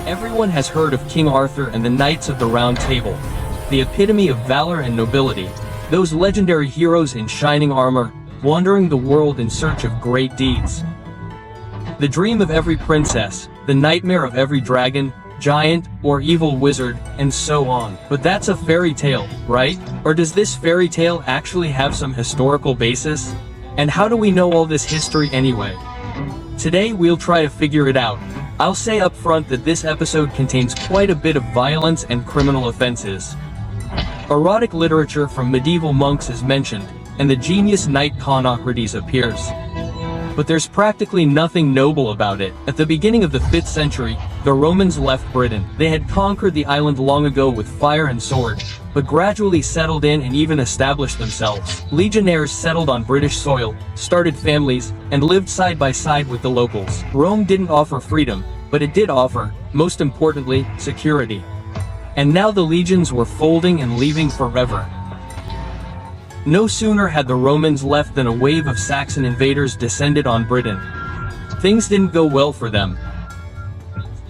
Everyone has heard of King Arthur and the Knights of the Round Table, the epitome of valor and nobility, those legendary heroes in shining armor, wandering the world in search of great deeds. The dream of every princess, the nightmare of every dragon, giant, or evil wizard, and so on. But that's a fairy tale, right? Or does this fairy tale actually have some historical basis? And how do we know all this history anyway? Today we'll try to figure it out. I'll say up front that this episode contains quite a bit of violence and criminal offenses. Erotic literature from medieval monks is mentioned, and the genius knight Conocrates appears. But there's practically nothing noble about it. At the beginning of the 5th century, the Romans left Britain. They had conquered the island long ago with fire and sword, but gradually settled in and even established themselves. Legionnaires settled on British soil, started families, and lived side by side with the locals. Rome didn't offer freedom, but it did offer, most importantly, security. And now the legions were folding and leaving forever. No sooner had the Romans left than a wave of Saxon invaders descended on Britain. Things didn't go well for them.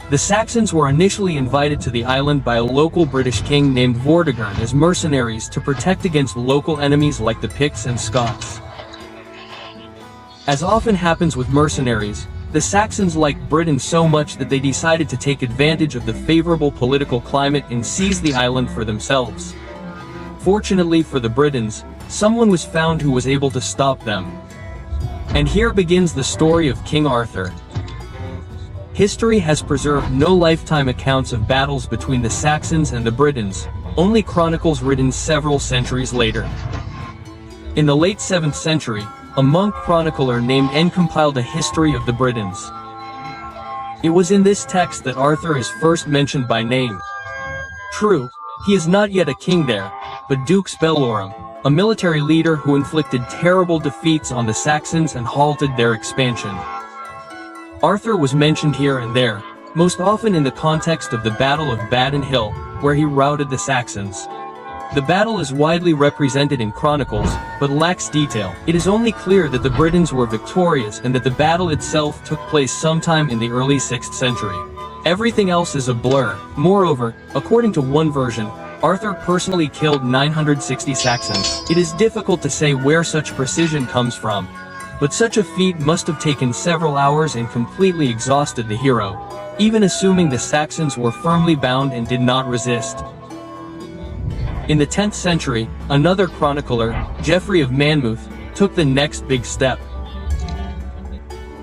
The Saxons were initially invited to the island by a local British king named Vortigern as mercenaries to protect against local enemies like the Picts and Scots. As often happens with mercenaries, the Saxons liked Britain so much that they decided to take advantage of the favorable political climate and seize the island for themselves. Fortunately for the Britons, someone was found who was able to stop them. And here begins the story of King Arthur. History has preserved no lifetime accounts of battles between the Saxons and the Britons, only chronicles written several centuries later. In the late 7th century, a monk chronicler named N compiled a history of the Britons. It was in this text that Arthur is first mentioned by name. True, he is not yet a king there, but Dux Bellorum, a military leader who inflicted terrible defeats on the Saxons and halted their expansion. Arthur was mentioned here and there, most often in the context of the Battle of Badon Hill, where he routed the Saxons. The battle is widely represented in chronicles, but lacks detail. It is only clear that the Britons were victorious and that the battle itself took place sometime in the early 6th century. Everything else is a blur. Moreover, according to one version, Arthur personally killed 960 Saxons. It is difficult to say where such precision comes from, but such a feat must have taken several hours and completely exhausted the hero, even assuming the Saxons were firmly bound and did not resist. In the 10th century, another chronicler, Geoffrey of Monmouth, took the next big step.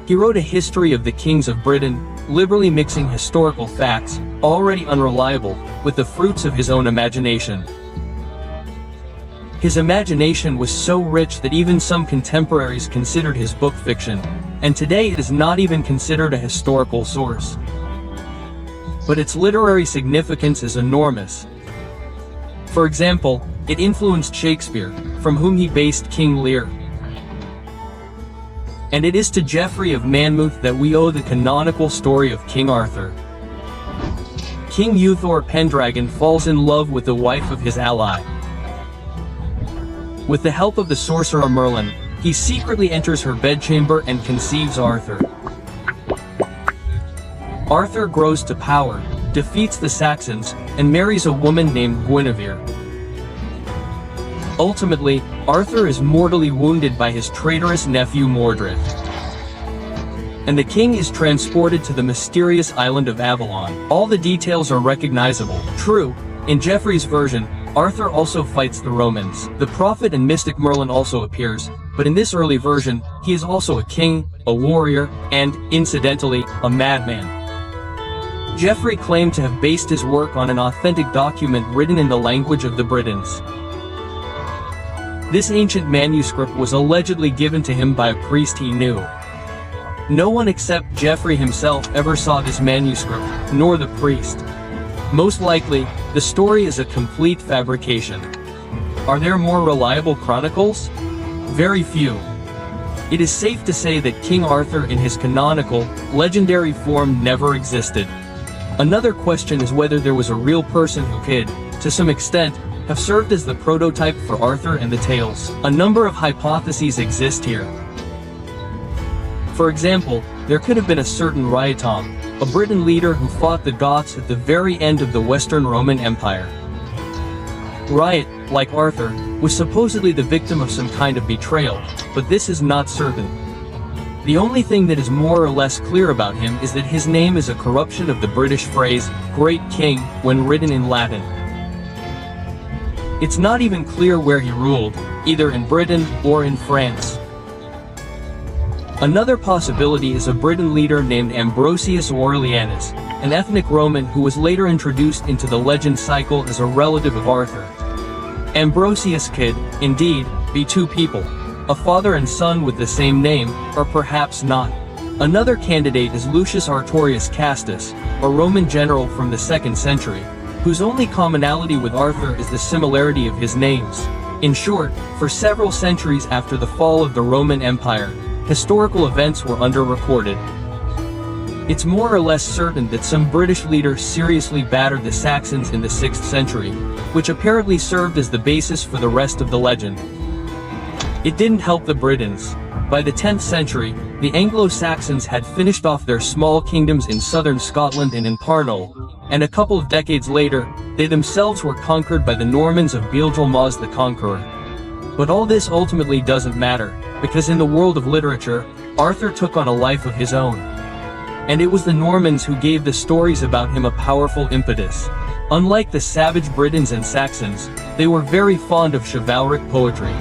He wrote a history of the kings of Britain, liberally mixing historical facts, already unreliable, with the fruits of his own imagination. His imagination was so rich that even some contemporaries considered his book fiction, and today it is not even considered a historical source. But its literary significance is enormous. For example, it influenced Shakespeare, from whom he based King Lear. And it is to Geoffrey of Monmouth that we owe the canonical story of King Arthur. King Uthor Pendragon falls in love with the wife of his ally. With the help of the sorcerer Merlin, he secretly enters her bedchamber and conceives Arthur. Arthur grows to power, defeats the Saxons, and marries a woman named Guinevere. Ultimately, Arthur is mortally wounded by his traitorous nephew Mordred. And the king is transported to the mysterious island of Avalon. All the details are recognizable. True, in Geoffrey's version, Arthur also fights the Romans. The prophet and mystic Merlin also appears, but in this early version, he is also a king, a warrior, and, incidentally, a madman. Geoffrey claimed to have based his work on an authentic document written in the language of the Britons. This ancient manuscript was allegedly given to him by a priest he knew. No one except Geoffrey himself ever saw this manuscript, nor the priest. Most likely, the story is a complete fabrication. Are there more reliable chronicles? Very few. It is safe to say that King Arthur in his canonical, legendary form never existed. Another question is whether there was a real person who could, to some extent, have served as the prototype for Arthur and the tales. A number of hypotheses exist here. For example, there could have been a certain Rietom, a Briton leader who fought the Goths at the very end of the Western Roman Empire. Riot, like Arthur, was supposedly the victim of some kind of betrayal, but this is not certain. The only thing that is more or less clear about him is that his name is a corruption of the British phrase, Great King, when written in Latin. It's not even clear where he ruled, either in Britain or in France. Another possibility is a Briton leader named Ambrosius Aurelianus, an ethnic Roman who was later introduced into the legend cycle as a relative of Arthur. Ambrosius could, indeed, be two people, a father and son with the same name, or perhaps not. Another candidate is Lucius Artorius Castus, a Roman general from the 2nd century, whose only commonality with Arthur is the similarity of his names. In short, for several centuries after the fall of the Roman Empire, historical events were under-recorded. It's more or less certain that some British leader seriously battered the Saxons in the 6th century, which apparently served as the basis for the rest of the legend. It didn't help the Britons. By the 10th century, the Anglo-Saxons had finished off their small kingdoms in southern Scotland and in Parnell, and a couple of decades later, they themselves were conquered by the Normans of Beelzebub the Conqueror. But all this ultimately doesn't matter, because in the world of literature, Arthur took on a life of his own. And it was the Normans who gave the stories about him a powerful impetus. Unlike the savage Britons and Saxons, they were very fond of chivalric poetry.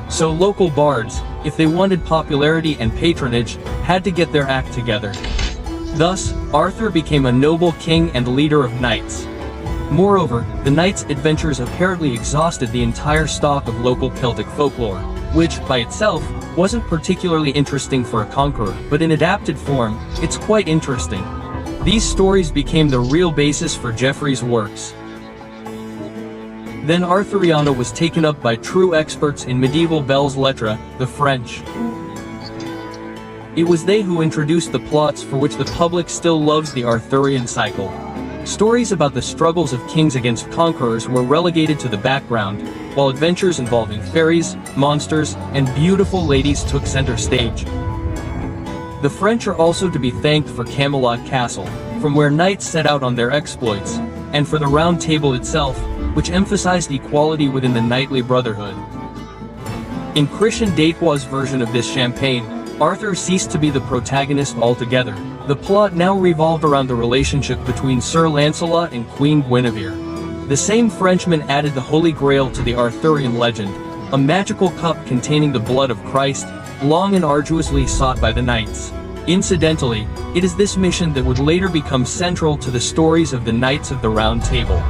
So local bards, if they wanted popularity and patronage, had to get their act together. Thus, Arthur became a noble king and leader of knights. Moreover, the knights' adventures apparently exhausted the entire stock of local Celtic folklore, which, by itself, wasn't particularly interesting for a conqueror, but in adapted form, it's quite interesting. These stories became the real basis for Geoffrey's works. Then Arthuriana was taken up by true experts in medieval belles lettres, the French. It was they who introduced the plots for which the public still loves the Arthurian cycle. Stories about the struggles of kings against conquerors were relegated to the background, while adventures involving fairies, monsters, and beautiful ladies took center stage. The French are also to be thanked for Camelot Castle, from where knights set out on their exploits, and for the Round Table itself, which emphasized equality within the knightly brotherhood. In Christian D'Etroit's version of this champagne, Arthur ceased to be the protagonist altogether. The plot now revolved around the relationship between Sir Lancelot and Queen Guinevere. The same Frenchman added the Holy Grail to the Arthurian legend, a magical cup containing the blood of Christ, long and arduously sought by the knights. Incidentally, it is this mission that would later become central to the stories of the Knights of the Round Table.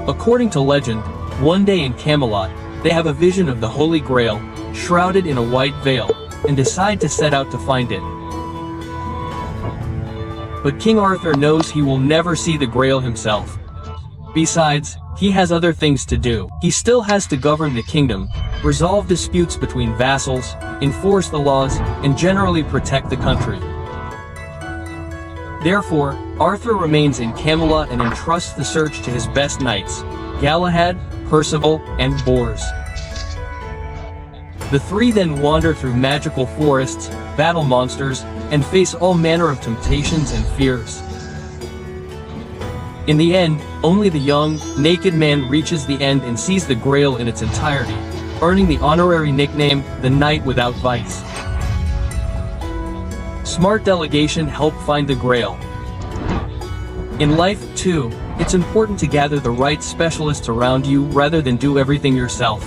According to legend, one day in Camelot, they have a vision of the Holy Grail, shrouded in a white veil, and decide to set out to find it. But King Arthur knows he will never see the Grail himself. Besides, he has other things to do. He still has to govern the kingdom, resolve disputes between vassals, enforce the laws, and generally protect the country. Therefore, Arthur remains in Camelot and entrusts the search to his best knights, Galahad, Percival, and Bors. The three then wander through magical forests, battle monsters, and face all manner of temptations and fears. In the end, only the young, naked man reaches the end and sees the Grail in its entirety, earning the honorary nickname, the Knight Without Vice. Smart delegation helped find the Grail. In life, too, it's important to gather the right specialists around you rather than do everything yourself.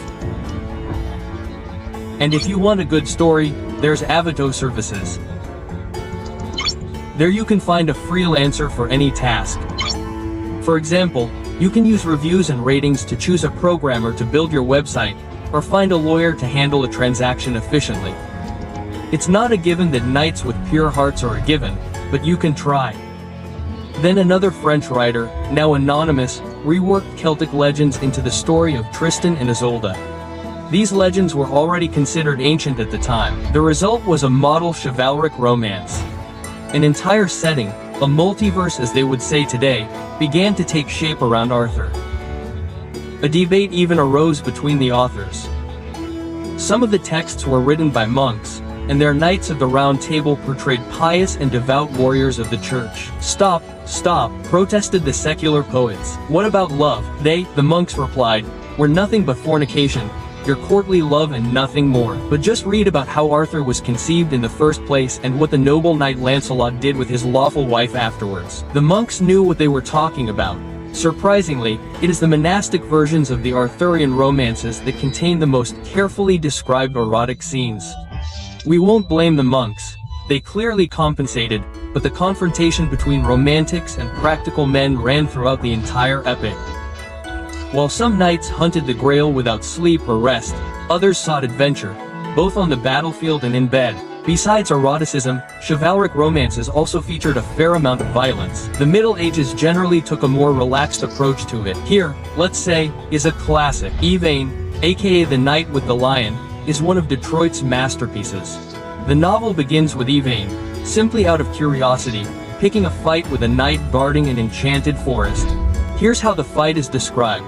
And if you want a good story, there's Avato Services. There you can find a freelancer for any task. For example, you can use reviews and ratings to choose a programmer to build your website, or find a lawyer to handle a transaction efficiently. It's not a given that knights with pure hearts are a given, but you can try. Then another French writer, now anonymous, reworked Celtic legends into the story of Tristan and Isolde. These legends were already considered ancient at the time. The result was a model chivalric romance. An entire setting, a multiverse as they would say today, began to take shape around Arthur. A debate even arose between the authors. Some of the texts were written by monks, and their Knights of the Round Table portrayed pious and devout warriors of the church. Stop, stop, protested the secular poets. What about love? They, the monks, replied, were nothing but fornication, your courtly love and nothing more. But just read about how Arthur was conceived in the first place and what the noble knight Lancelot did with his lawful wife afterwards. The monks knew what they were talking about. Surprisingly, it is the monastic versions of the Arthurian romances that contain the most carefully described erotic scenes. We won't blame the monks. They clearly compensated, but the confrontation between romantics and practical men ran throughout the entire epic. While some knights hunted the Grail without sleep or rest, others sought adventure, both on the battlefield and in bed. Besides eroticism, chivalric romances also featured a fair amount of violence. The Middle Ages generally took a more relaxed approach to it. Here, let's say, is a classic. Yvain, aka The Knight with the Lion, is one of Detroit's masterpieces. The novel begins with Yvain, simply out of curiosity, picking a fight with a knight guarding an enchanted forest. Here's how the fight is described.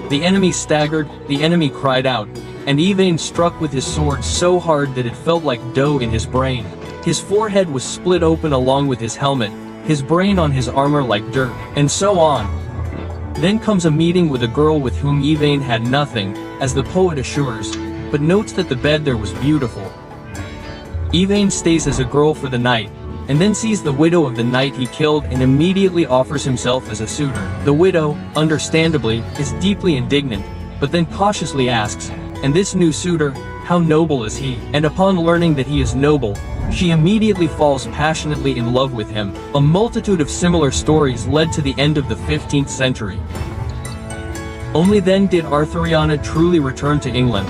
The enemy staggered, the enemy cried out, and Yvain struck with his sword so hard that it felt like dough in his brain. His forehead was split open along with his helmet, his brain on his armor like dirt, and so on. Then comes a meeting with a girl with whom Yvain had nothing, as the poet assures, but notes that the bed there was beautiful. Yvain stays as a girl for the night, and then sees the widow of the knight he killed and immediately offers himself as a suitor. The widow, understandably, is deeply indignant, but then cautiously asks, and this new suitor, how noble is he? And upon learning that he is noble, she immediately falls passionately in love with him. A multitude of similar stories led to the end of the 15th century. Only then did Arthuriana truly return to England.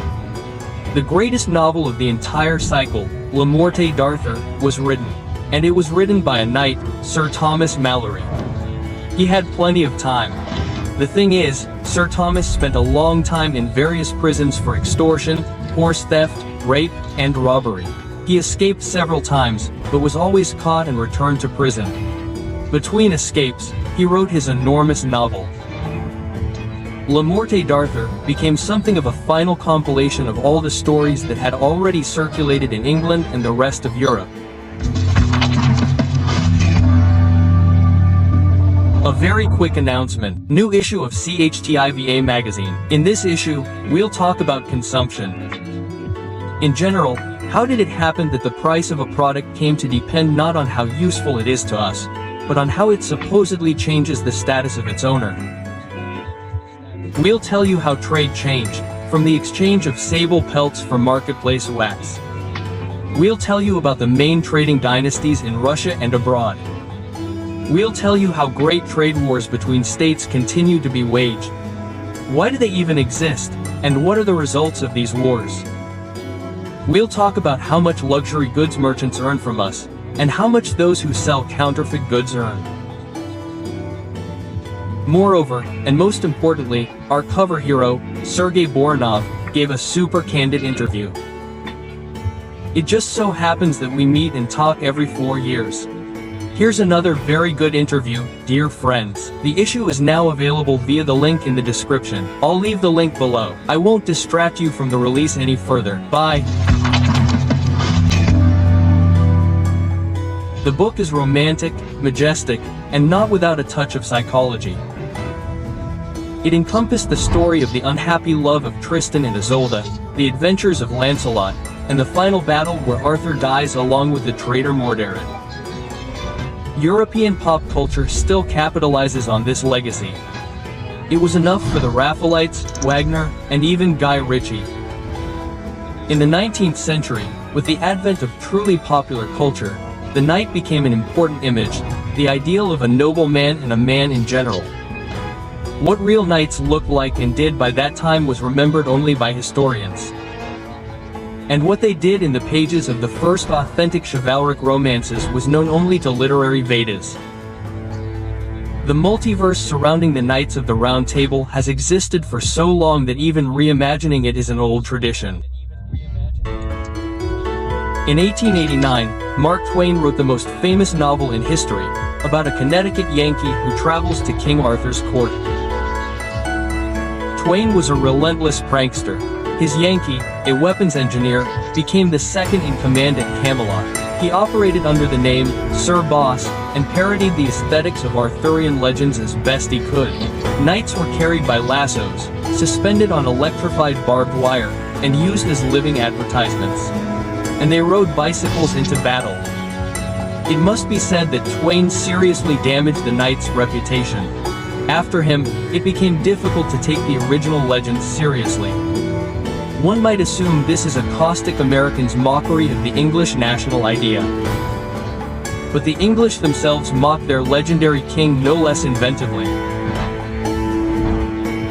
The greatest novel of the entire cycle, La Morte d'Arthur, was written. And it was written by a knight, Sir Thomas Malory. He had plenty of time. The thing is, Sir Thomas spent a long time in various prisons for extortion, horse theft, rape, and robbery. He escaped several times, but was always caught and returned to prison. Between escapes, he wrote his enormous novel. La Morte d'Arthur became something of a final compilation of all the stories that had already circulated in England and the rest of Europe. A very quick announcement. New issue of CHTIVA magazine. In this issue, we'll talk about consumption. In general, how did it happen that the price of a product came to depend not on how useful it is to us, but on how it supposedly changes the status of its owner? We'll tell you how trade changed, from the exchange of sable pelts for marketplace wax. We'll tell you about the main trading dynasties in Russia and abroad. We'll tell you how great trade wars between states continue to be waged. Why do they even exist, and what are the results of these wars? We'll talk about how much luxury goods merchants earn from us, and how much those who sell counterfeit goods earn. Moreover, and most importantly, our cover hero, Sergei Borinov, gave a super candid interview. It just so happens that we meet and talk every 4 years. Here's another very good interview, dear friends. The issue is now available via the link in the description. I'll leave the link below. I won't distract you from the release any further. Bye. The book is romantic, majestic, and not without a touch of psychology. It encompassed the story of the unhappy love of Tristan and Isolde, the adventures of Lancelot, and the final battle where Arthur dies along with the traitor Mordred. European pop culture still capitalizes on this legacy. It was enough for the Raphaelites, Wagner, and even Guy Ritchie. In the 19th century, with the advent of truly popular culture, the knight became an important image, the ideal of a noble man and a man in general. What real knights looked like and did by that time was remembered only by historians. And what they did in the pages of the first authentic chivalric romances was known only to literary Vedas. The multiverse surrounding the Knights of the Round Table has existed for so long that even reimagining it is an old tradition. In 1889, Mark Twain wrote the most famous novel in history, about a Connecticut Yankee who travels to King Arthur's court. Twain was a relentless prankster. His Yankee, a weapons engineer, became the second in command at Camelot. He operated under the name Sir Boss and parodied the aesthetics of Arthurian legends as best he could. Knights were carried by lassos, suspended on electrified barbed wire, and used as living advertisements. And they rode bicycles into battle. It must be said that Twain seriously damaged the knight's reputation. After him, it became difficult to take the original legends seriously. One might assume this is a caustic American's mockery of the English national idea. But the English themselves mocked their legendary king no less inventively.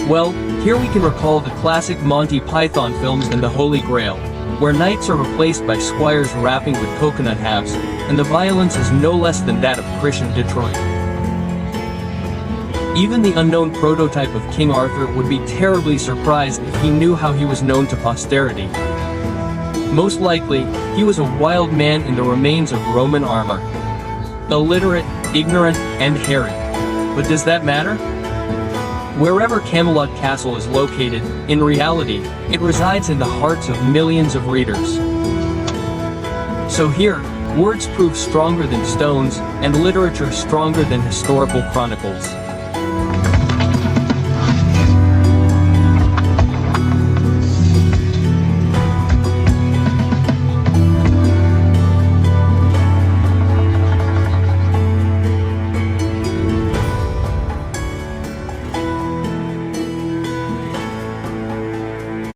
Well, here we can recall the classic Monty Python films and the Holy Grail, where knights are replaced by squires rapping with coconut halves, and the violence is no less than that of Christian Detroit. Even the unknown prototype of King Arthur would be terribly surprised if he knew how he was known to posterity. Most likely, he was a wild man in the remains of Roman armor. Illiterate, ignorant, and hairy. But does that matter? Wherever Camelot Castle is located, in reality, it resides in the hearts of millions of readers. So here, words prove stronger than stones, and literature stronger than historical chronicles.